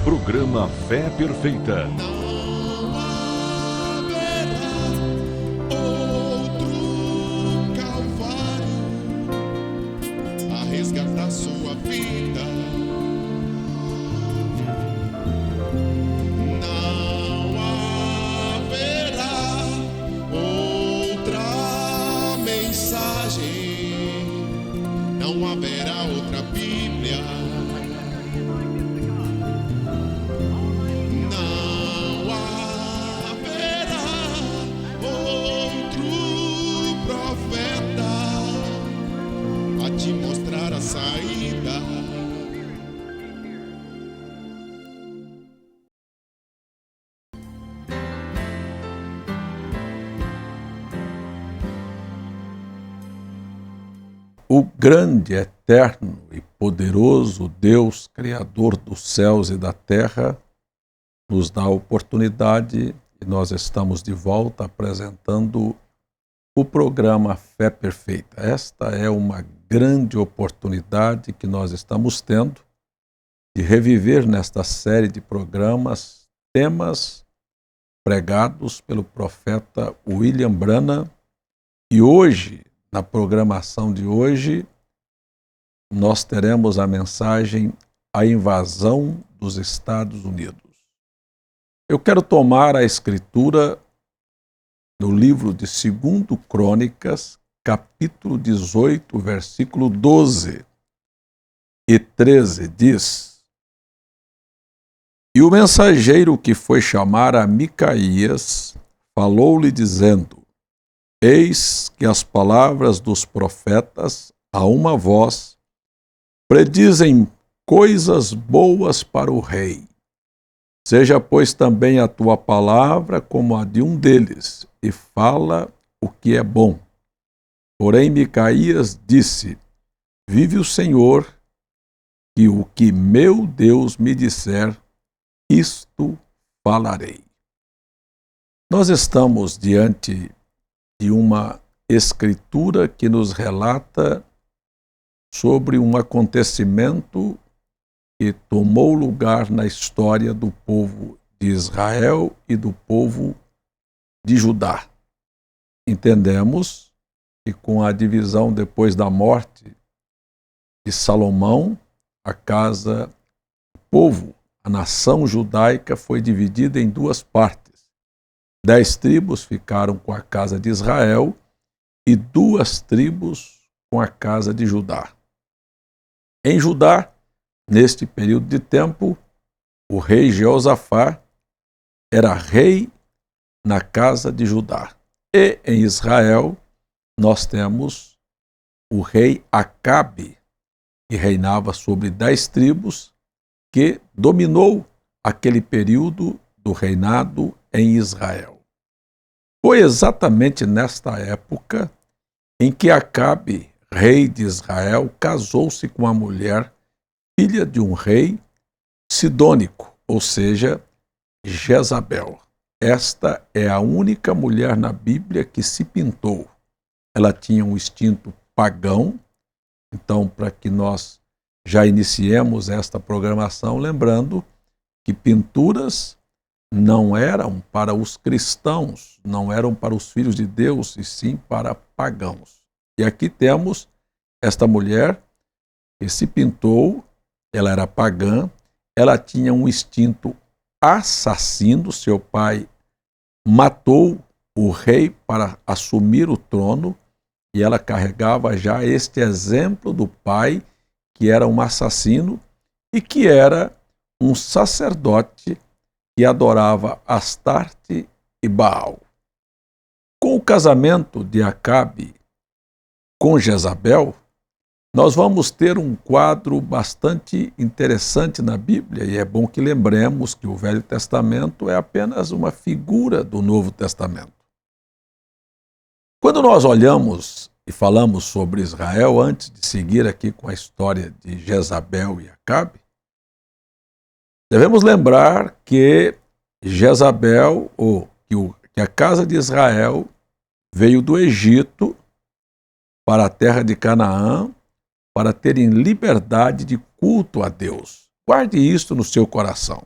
Programa Fé Perfeita. Não haverá outro Calvário a resgatar sua vida. Não haverá outra mensagem, não haverá outra Bíblia. Não haverá outro profeta a te mostrar a saída. O grande, eterno e poderoso Deus, Criador dos céus e da terra, nos dá a oportunidade e nós estamos de volta apresentando o programa Fé Perfeita. Esta é uma grande oportunidade que nós estamos tendo de reviver nesta série de programas temas pregados pelo profeta William Branham. E hoje, na programação de hoje, nós teremos a mensagem A Invasão dos Estados Unidos. Eu quero tomar a escritura no livro de 2 Crônicas, capítulo 18, versículo 12 e 13, diz: E o mensageiro que foi chamar a Micaías falou-lhe dizendo: Eis que as palavras dos profetas, a uma voz, predizem coisas boas para o rei. Seja, pois, também a tua palavra como a de um deles, e fala o que é bom. Porém, Micaías disse: Vive o Senhor, que o que meu Deus me disser, isto falarei. Nós estamos diante de uma escritura que nos relata sobre um acontecimento que tomou lugar na história do povo de Israel e do povo de Judá. Entendemos que com a divisão depois da morte de Salomão, a nação judaica foi dividida em duas partes. 10 tribos ficaram com a casa de Israel e 2 tribos com a casa de Judá. Em Judá, neste período de tempo, o rei Jeosafá era rei na casa de Judá. E em Israel, nós temos o rei Acabe, que reinava sobre 10 tribos, que dominou aquele período do reinado em Israel. Foi exatamente nesta época em que Acabe, rei de Israel, casou-se com uma mulher, filha de um rei sidônico, ou seja, Jezabel. Esta é a única mulher na Bíblia que se pintou. Ela tinha um instinto pagão. Então, para que nós já iniciemos esta programação, lembrando que pinturas não eram para os cristãos, não eram para os filhos de Deus, e sim para pagãos. E aqui temos esta mulher que se pintou, ela era pagã, ela tinha um instinto assassino, seu pai matou o rei para assumir o trono, e ela carregava já este exemplo do pai, que era um assassino e que era um sacerdote que adorava Astarte e Baal. Com o casamento de Acabe com Jezabel, nós vamos ter um quadro bastante interessante na Bíblia, e é bom que lembremos que o Velho Testamento é apenas uma figura do Novo Testamento. Quando nós olhamos e falamos sobre Israel, antes de seguir aqui com a história de Jezabel e Acabe, devemos lembrar que Jezabel, que a casa de Israel veio do Egito para a terra de Canaã, para terem liberdade de culto a Deus. Guarde isto no seu coração.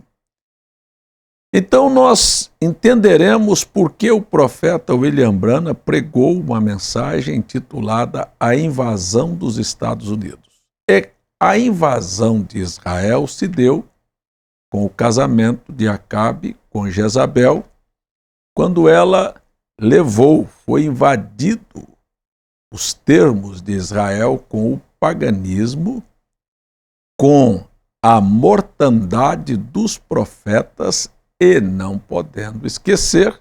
Então nós entenderemos por que o profeta William Branham pregou uma mensagem intitulada A Invasão dos Estados Unidos. E a invasão de Israel se deu com o casamento de Acabe com Jezabel, quando ela foi invadido os termos de Israel com o paganismo, com a mortandade dos profetas e não podendo esquecer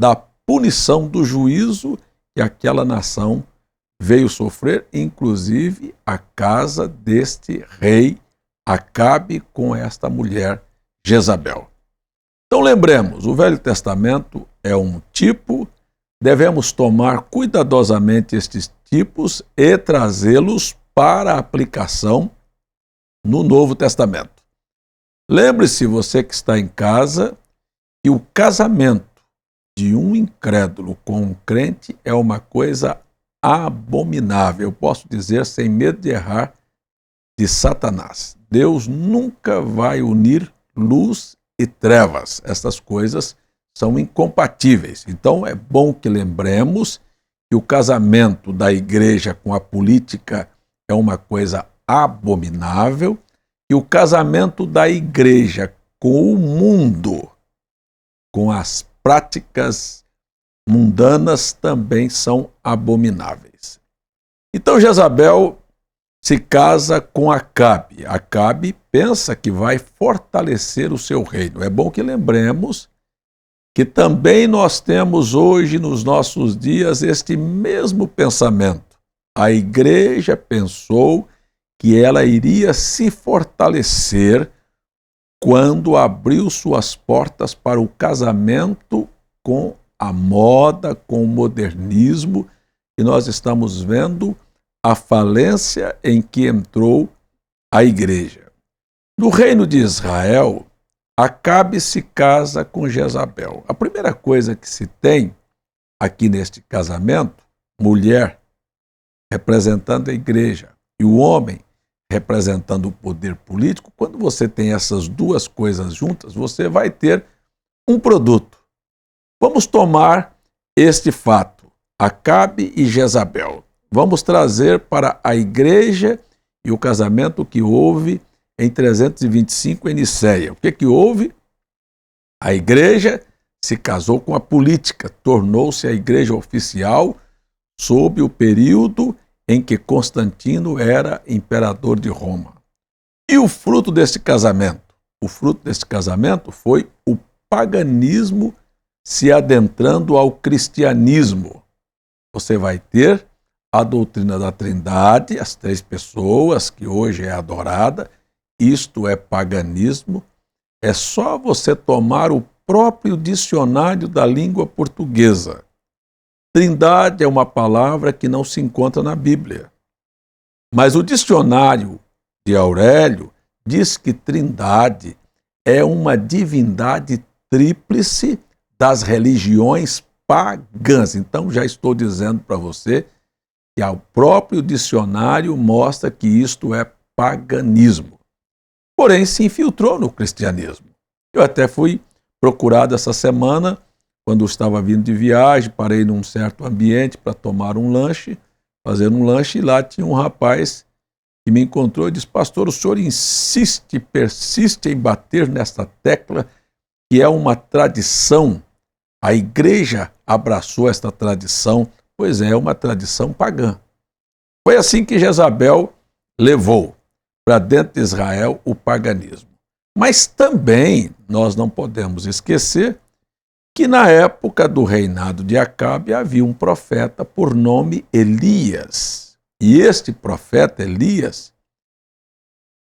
da punição do juízo que aquela nação veio sofrer, inclusive a casa deste rei Acabe com esta mulher Jezabel. Então lembremos, o Velho Testamento é um tipo, devemos tomar cuidadosamente estes tipos e trazê-los para aplicação no Novo Testamento. Lembre-se, você que está em casa, que o casamento de um incrédulo com um crente é uma coisa abominável. Eu posso dizer, sem medo de errar, de Satanás. Deus nunca vai unir luz e trevas. Essas coisas são incompatíveis. Então é bom que lembremos que o casamento da igreja com a política é uma coisa abominável, e o casamento da igreja com o mundo, com as práticas mundanas, também são abomináveis. Então Jezabel se casa com Acabe. Acabe pensa que vai fortalecer o seu reino. É bom que lembremos que também nós temos hoje, nos nossos dias, este mesmo pensamento. A igreja pensou que ela iria se fortalecer quando abriu suas portas para o casamento com a moda, com o modernismo, e nós estamos vendo a falência em que entrou a igreja. No reino de Israel, Acabe se casa com Jezabel. A primeira coisa que se tem aqui neste casamento, mulher representando a igreja e o homem representando o poder político, quando você tem essas duas coisas juntas, você vai ter um produto. Vamos tomar este fato, Acabe e Jezabel. Vamos trazer para a igreja e o casamento que houve em 325 em Nicéia. O que houve? A igreja se casou com a política, tornou-se a igreja oficial sob o período em que Constantino era imperador de Roma. E o fruto deste casamento? O fruto deste casamento foi o paganismo se adentrando ao cristianismo. Você vai ter a doutrina da Trindade, as três pessoas, que hoje é adorada. Isto é paganismo. É só você tomar o próprio dicionário da língua portuguesa. Trindade é uma palavra que não se encontra na Bíblia. Mas o dicionário de Aurélio diz que Trindade é uma divindade tríplice das religiões pagãs. Então já estou dizendo para você que o próprio dicionário mostra que isto é paganismo. Porém, se infiltrou no cristianismo. Eu até fui procurado essa semana, quando eu estava vindo de viagem, parei num certo ambiente para tomar um lanche, fazer um lanche, e lá tinha um rapaz que me encontrou e disse: pastor, o senhor insiste, persiste em bater nesta tecla, que é uma tradição. A igreja abraçou esta tradição, pois é uma tradição pagã. Foi assim que Jezabel levou para dentro de Israel o paganismo. Mas também nós não podemos esquecer que na época do reinado de Acabe havia um profeta por nome Elias. E este profeta Elias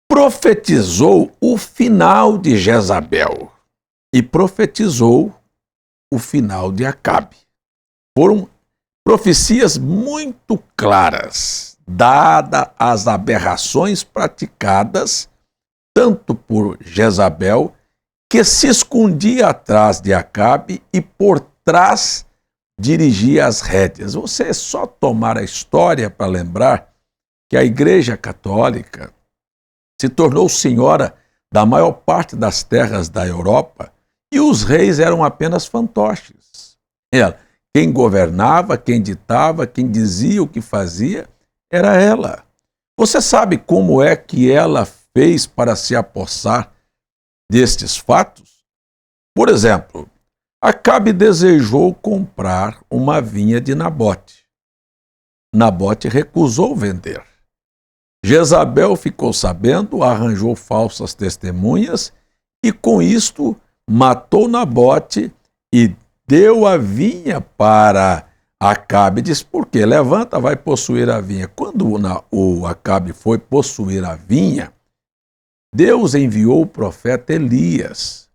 profetizou o final de Jezabel e profetizou o final de Acabe. Foram profecias muito claras, dadas as aberrações praticadas tanto por Jezabel, que se escondia atrás de Acabe e por trás dirigia as rédeas. Você é só tomar a história para lembrar que a Igreja Católica se tornou senhora da maior parte das terras da Europa E os reis eram apenas fantoches. Quem governava, quem ditava, quem dizia o que fazia, era ela. Você sabe como é que ela fez para se apossar destes fatos? Por exemplo, Acabe desejou comprar uma vinha de Nabote. Nabote recusou vender. Jezabel ficou sabendo, arranjou falsas testemunhas e, com isto, matou Nabote e deu a vinha para Acabe. Disse, por quê? Levanta, vai possuir a vinha. Quando o Acabe foi possuir a vinha, Deus enviou o profeta Elias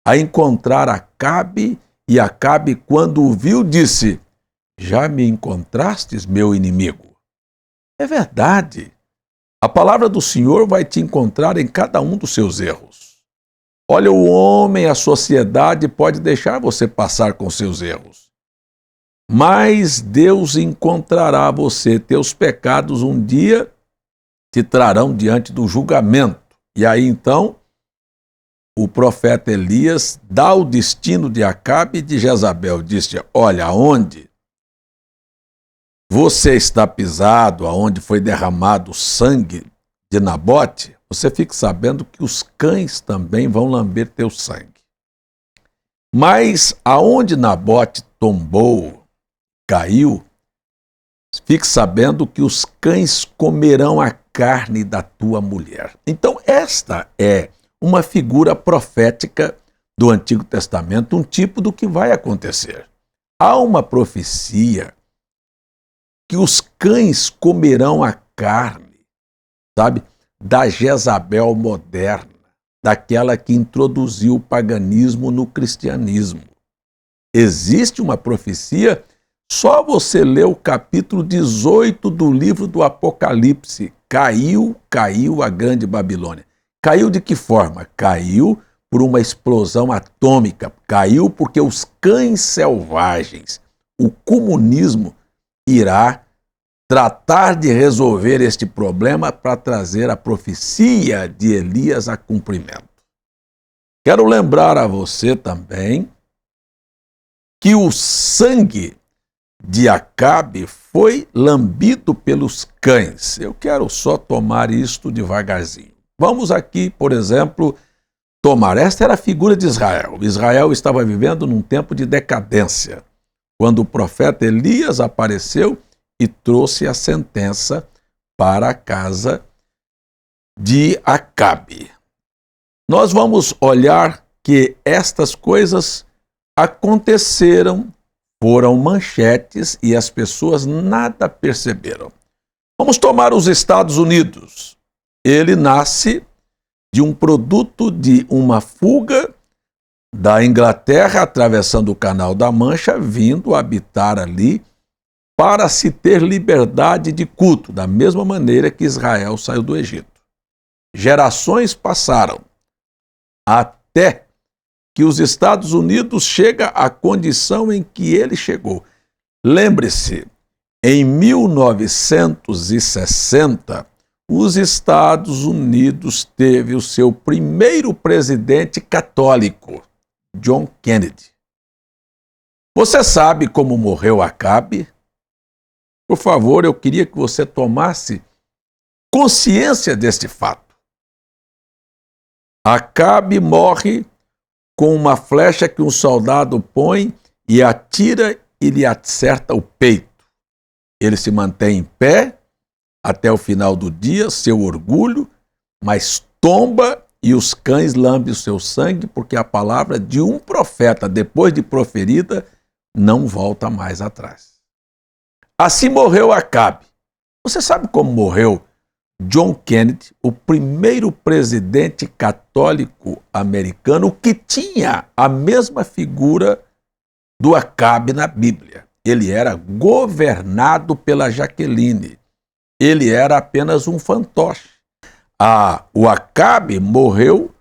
a encontrar Acabe, e Acabe, quando o viu, disse, já me encontrastes, meu inimigo? É verdade. A palavra do Senhor vai te encontrar em cada um dos seus erros. Olha, o homem, a sociedade pode deixar você passar com seus erros. Mas Deus encontrará você. Teus pecados um dia te trarão diante do julgamento. E aí então, o profeta Elias dá o destino de Acabe e de Jezabel. Disse, olha, aonde você está pisado, aonde foi derramado o sangue de Nabote, você fique sabendo que os cães também vão lamber teu sangue. Mas aonde Nabote tombou, caiu, fique sabendo que os cães comerão a carne da tua mulher. Então esta é uma figura profética do Antigo Testamento, um tipo do que vai acontecer. Há uma profecia que os cães comerão a carne, sabe, da Jezabel moderna, daquela que introduziu o paganismo no cristianismo. Existe uma profecia, só você ler o capítulo 18 do livro do Apocalipse. Caiu a grande Babilônia. Caiu de que forma? Caiu por uma explosão atômica. Caiu porque os cães selvagens, o comunismo, irá tratar de resolver este problema para trazer a profecia de Elias a cumprimento. Quero lembrar a você também que o sangue de Acabe foi lambido pelos cães. Eu quero só tomar isto devagarzinho. Vamos aqui, por exemplo, tomar. Esta era a figura de Israel. Israel estava vivendo num tempo de decadência, quando o profeta Elias apareceu e trouxe a sentença para a casa de Acabe. Nós vamos olhar que estas coisas aconteceram, foram manchetes e as pessoas nada perceberam. Vamos tomar os Estados Unidos. Ele nasce de um produto de uma fuga da Inglaterra, atravessando o Canal da Mancha, vindo habitar ali para se ter liberdade de culto, da mesma maneira que Israel saiu do Egito. Gerações passaram até que os Estados Unidos chega à condição em que ele chegou. Lembre-se, em 1960, os Estados Unidos teve o seu primeiro presidente católico, John Kennedy. Você sabe como morreu Acabe? Por favor, eu queria que você tomasse consciência deste fato. Acabe morre com uma flecha que um soldado põe e atira e lhe acerta o peito. Ele se mantém em pé até o final do dia, seu orgulho, mas tomba e os cães lambem o seu sangue, porque a palavra de um profeta, depois de proferida, não volta mais atrás. Assim morreu Acabe. Você sabe como morreu John Kennedy, o primeiro presidente católico americano que tinha a mesma figura do Acabe na Bíblia? Ele era governado pela Jaqueline. Ele era apenas um fantoche. O Acabe morreu,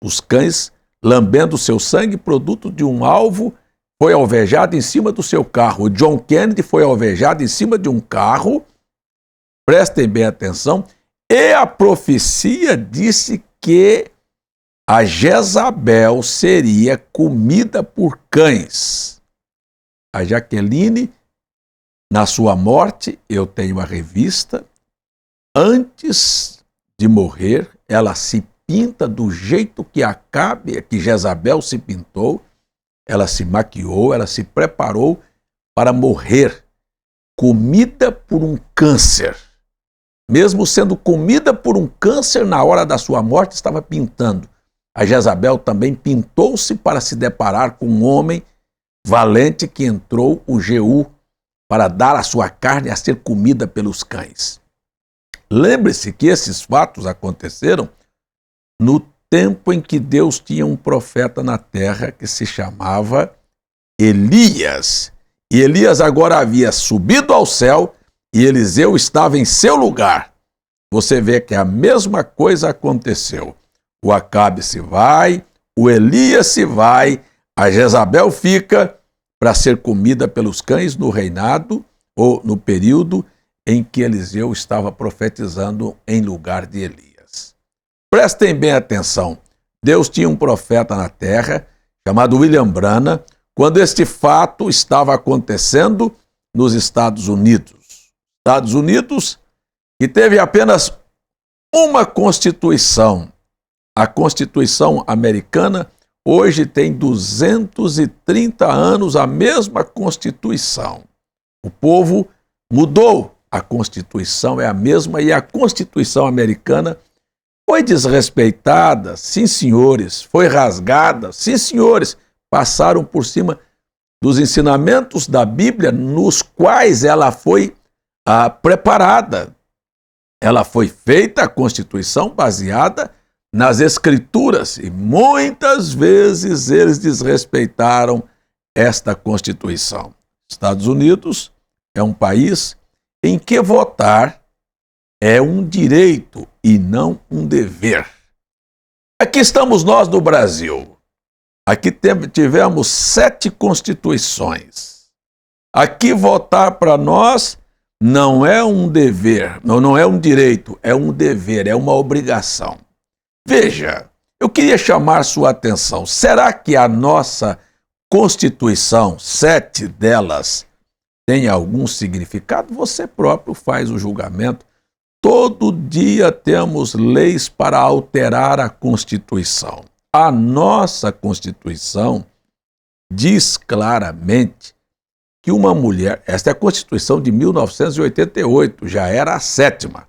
os cães lambendo seu sangue, produto de um alvo, foi alvejado em cima do seu carro. O John Kennedy foi alvejado em cima de um carro, prestem bem atenção, e a profecia disse que a Jezabel seria comida por cães. A Jaqueline, na sua morte, eu tenho a revista, antes de morrer, ela se pinta do jeito que Acabe, que Jezabel se pintou, ela se maquiou, ela se preparou para morrer, comida por um câncer. Mesmo sendo comida por um câncer, na hora da sua morte estava pintando. A Jezabel também pintou-se para se deparar com um homem valente que entrou, o Jeú, para dar a sua carne a ser comida pelos cães. Lembre-se que esses fatos aconteceram no tempo em que Deus tinha um profeta na terra que se chamava Elias. E Elias agora havia subido ao céu e Eliseu estava em seu lugar. Você vê que a mesma coisa aconteceu. O Acabe se vai, o Elias se vai, a Jezabel fica para ser comida pelos cães no reinado ou no período em que Eliseu estava profetizando em lugar de Elias. Prestem bem atenção. Deus tinha um profeta na terra chamado William Branham, quando este fato estava acontecendo nos Estados Unidos. Estados Unidos que teve apenas uma Constituição. A Constituição americana hoje tem 230 anos, a mesma Constituição. O povo mudou, a Constituição é a mesma e a Constituição americana foi desrespeitada, sim senhores, foi rasgada, sim senhores, passaram por cima dos ensinamentos da Bíblia nos quais ela foi preparada. Ela foi feita, a Constituição, baseada nas Escrituras, e muitas vezes eles desrespeitaram esta Constituição. Estados Unidos é um país em que votar é um direito e não um dever. Aqui estamos nós no Brasil. Aqui tivemos 7 constituições. Aqui votar para nós não é um dever, não é um direito, é um dever, é uma obrigação. Veja, eu queria chamar sua atenção. Será que a nossa Constituição, 7 delas, tem algum significado? Você próprio faz o julgamento. Todo dia temos leis para alterar a Constituição. A nossa Constituição diz claramente que uma mulher, esta é a Constituição de 1988, já era a 7ª,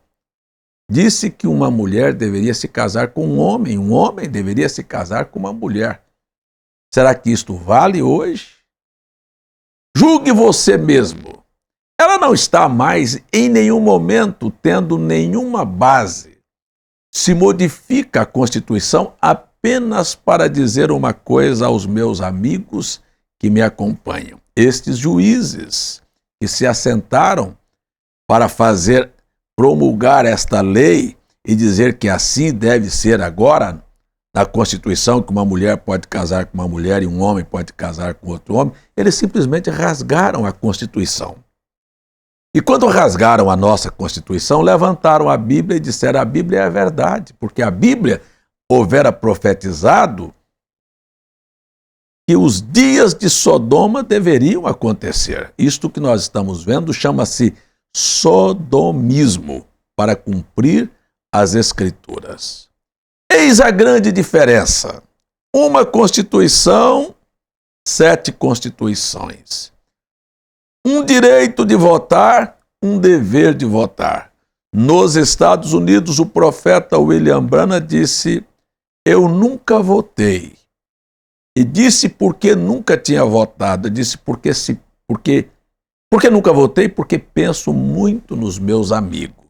disse que uma mulher deveria se casar com um homem deveria se casar com uma mulher. Será que isto vale hoje? Julgue você mesmo. Ela não está mais em nenhum momento tendo nenhuma base. Se modifica a Constituição apenas para dizer uma coisa aos meus amigos que me acompanham. Estes juízes que se assentaram para promulgar esta lei e dizer que assim deve ser agora, na Constituição, que uma mulher pode casar com uma mulher e um homem pode casar com outro homem, eles simplesmente rasgaram a Constituição. E quando rasgaram a nossa Constituição, levantaram a Bíblia e disseram: a Bíblia é a verdade, porque a Bíblia houvera profetizado que os dias de Sodoma deveriam acontecer. Isto que nós estamos vendo chama-se sodomismo, para cumprir as Escrituras. Eis a grande diferença. Uma Constituição, 7 constituições. Um direito de votar, um dever de votar. Nos Estados Unidos, o profeta William Branham disse: eu nunca votei. E disse porque nunca tinha votado. Disse porque nunca votei? Porque penso muito nos meus amigos.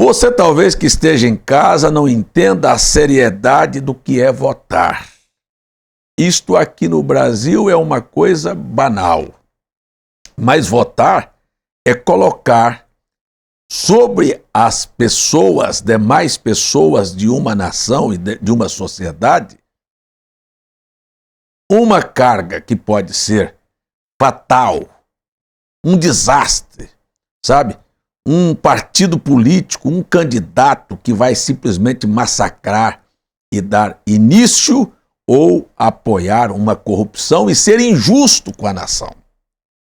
Você talvez que esteja em casa não entenda a seriedade do que é votar. Isto aqui no Brasil é uma coisa banal. Mas votar é colocar sobre as pessoas, demais pessoas de uma nação e de uma sociedade, uma carga que pode ser fatal, um desastre, sabe? Um partido político, um candidato que vai simplesmente massacrar e dar início ou apoiar uma corrupção e ser injusto com a nação.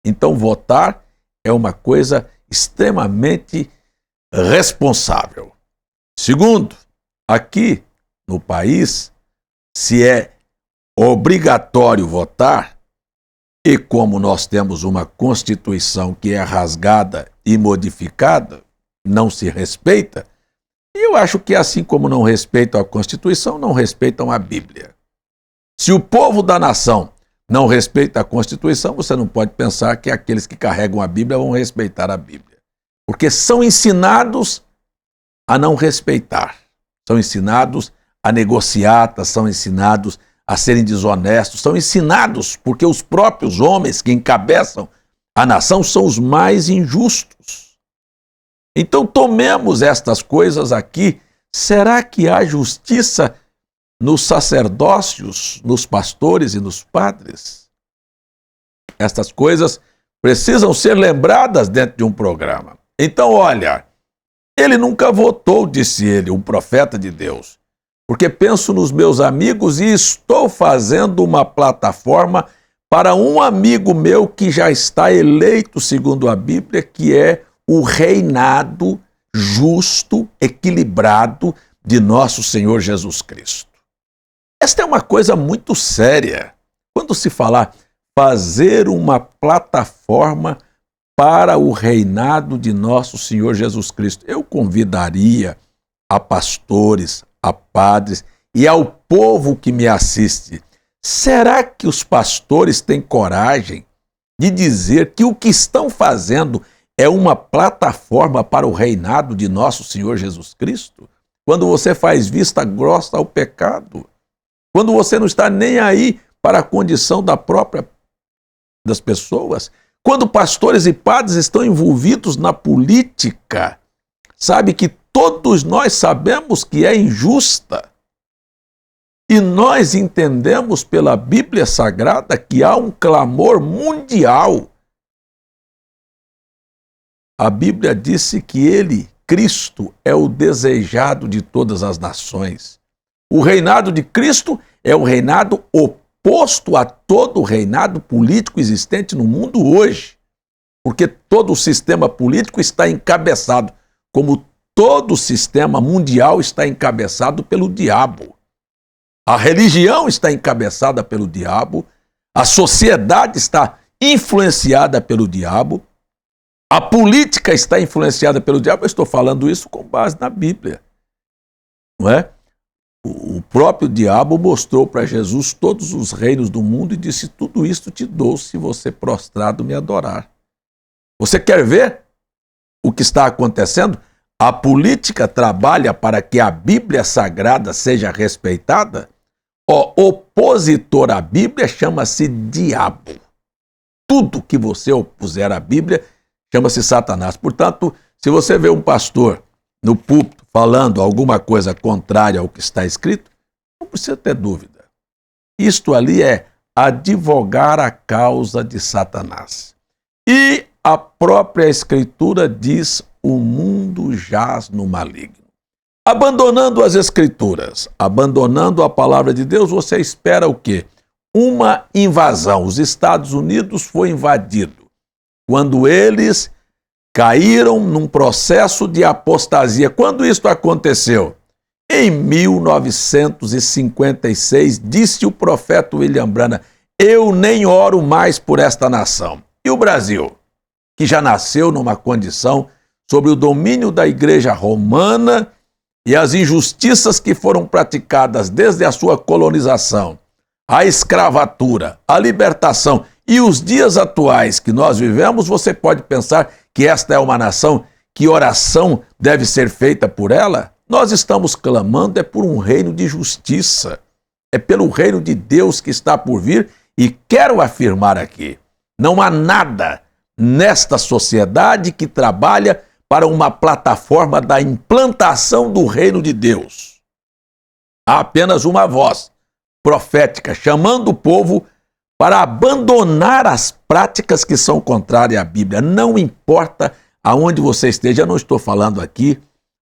Então, votar é uma coisa extremamente responsável. Segundo, aqui no país, se é obrigatório votar, e como nós temos uma Constituição que é rasgada e modificada, não se respeita, e eu acho que assim como não respeitam a Constituição, não respeitam a Bíblia. Se o povo da nação não respeita a Constituição, você não pode pensar que aqueles que carregam a Bíblia vão respeitar a Bíblia. Porque são ensinados a não respeitar, são ensinados a negociar, são ensinados a serem desonestos, são ensinados porque os próprios homens que encabeçam a nação são os mais injustos. Então tomemos estas coisas aqui. Será que há justiça nos sacerdócios, nos pastores e nos padres? Estas coisas precisam ser lembradas dentro de um programa. Então, olha, ele nunca votou, disse ele, um profeta de Deus, porque penso nos meus amigos e estou fazendo uma plataforma para um amigo meu que já está eleito, segundo a Bíblia, que é o reinado justo, equilibrado de nosso Senhor Jesus Cristo. Esta é uma coisa muito séria. Quando se falar fazer uma plataforma para o reinado de nosso Senhor Jesus Cristo, eu convidaria a pastores, a padres e ao povo que me assiste. Será que os pastores têm coragem de dizer que o que estão fazendo é uma plataforma para o reinado de nosso Senhor Jesus Cristo? Quando você faz vista grossa ao pecado, quando você não está nem aí para a condição das pessoas, quando pastores e padres estão envolvidos na política, sabe que todos nós sabemos que é injusta. E nós entendemos pela Bíblia Sagrada que há um clamor mundial. A Bíblia disse que ele, Cristo, é o desejado de todas as nações. O reinado de Cristo é o reinado oposto a todo o reinado político existente no mundo hoje. Porque todo o sistema político está encabeçado, como todo o sistema mundial está encabeçado pelo diabo. A religião está encabeçada pelo diabo, a sociedade está influenciada pelo diabo, a política está influenciada pelo diabo. Eu estou falando isso com base na Bíblia, não é? O próprio diabo mostrou para Jesus todos os reinos do mundo e disse: tudo isto te dou se você prostrado me adorar. Você quer ver o que está acontecendo? A política trabalha para que a Bíblia Sagrada seja respeitada. O opositor à Bíblia chama-se diabo. Tudo que você opuser à Bíblia chama-se Satanás. Portanto, se você vê um pastor no púlpito falando alguma coisa contrária ao que está escrito, não precisa ter dúvida. Isto ali é advogar a causa de Satanás. E a própria Escritura diz: o mundo jaz no maligno. Abandonando as Escrituras, abandonando a palavra de Deus, você espera o quê? Uma invasão. Os Estados Unidos foi invadido quando eles caíram num processo de apostasia. Quando isso aconteceu? Em 1956, disse o profeta William Branham: eu nem oro mais por esta nação. E o Brasil, que já nasceu numa condição sob o domínio da Igreja Romana e as injustiças que foram praticadas desde a sua colonização, a escravatura, a libertação e os dias atuais que nós vivemos, você pode pensar que esta é uma nação que oração deve ser feita por ela? Nós estamos clamando por um reino de justiça, é pelo reino de Deus que está por vir, e quero afirmar aqui, não há nada nesta sociedade que trabalha para uma plataforma da implantação do reino de Deus. Há apenas uma voz profética chamando o povo para abandonar as práticas que são contrárias à Bíblia. Não importa aonde você esteja, eu não estou falando aqui,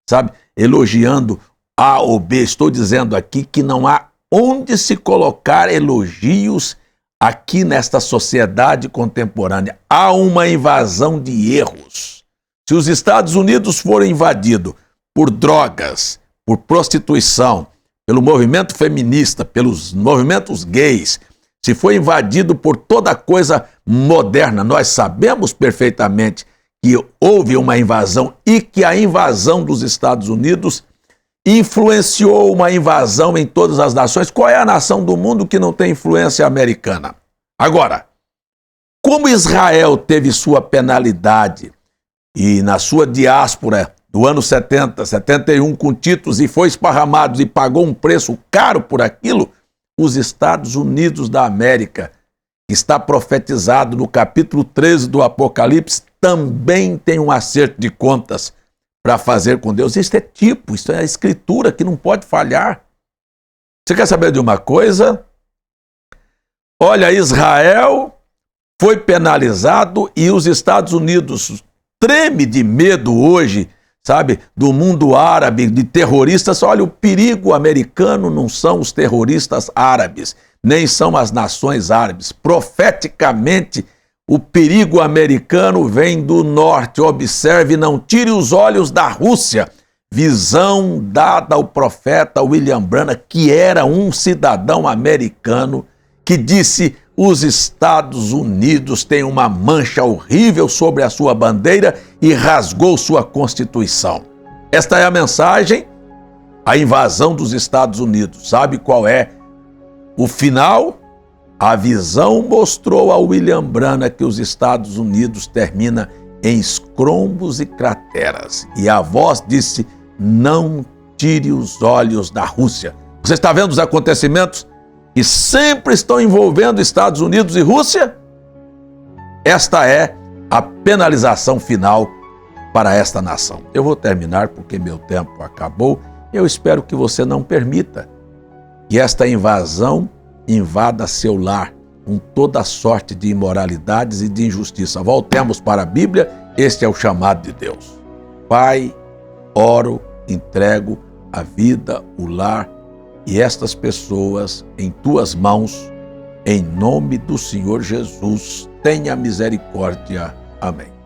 sabe, elogiando A ou B. Estou dizendo aqui que não há onde se colocar elogios aqui nesta sociedade contemporânea. Há uma invasão de erros. Se os Estados Unidos forem invadidos por drogas, por prostituição, pelo movimento feminista, pelos movimentos gays, se for invadido por toda coisa moderna, nós sabemos perfeitamente que houve uma invasão e que a invasão dos Estados Unidos influenciou uma invasão em todas as nações. Qual é a nação do mundo que não tem influência americana? Agora, como Israel teve sua penalidade e na sua diáspora do ano 70, 71, com títulos e foi esparramado e pagou um preço caro por aquilo, os Estados Unidos da América, que está profetizado no capítulo 13 do Apocalipse, também tem um acerto de contas para fazer com Deus. Isso é a escritura que não pode falhar. Você quer saber de uma coisa? Olha, Israel foi penalizado e os Estados Unidos treme de medo hoje, sabe, do mundo árabe, de terroristas. Olha, o perigo americano não são os terroristas árabes, nem são as nações árabes. Profeticamente, o perigo americano vem do norte. Observe, não tire os olhos da Rússia. Visão dada ao profeta William Branham, que era um cidadão americano, que disse: os Estados Unidos têm uma mancha horrível sobre a sua bandeira e rasgou sua Constituição. Esta é a mensagem, a invasão dos Estados Unidos. Sabe qual é o final? A visão mostrou a William Branham que os Estados Unidos termina em escombros e crateras. E a voz disse: não tire os olhos da Rússia. Você está vendo os acontecimentos que sempre estão envolvendo Estados Unidos e Rússia? Esta é a penalização final para esta nação. Eu vou terminar porque meu tempo acabou. Eu espero que você não permita que esta invasão invada seu lar com toda sorte de imoralidades e de injustiça. Voltemos para a Bíblia, este é o chamado de Deus. Pai, oro, entrego a vida, o lar e estas pessoas em tuas mãos, em nome do Senhor Jesus. Tenha misericórdia. Amém.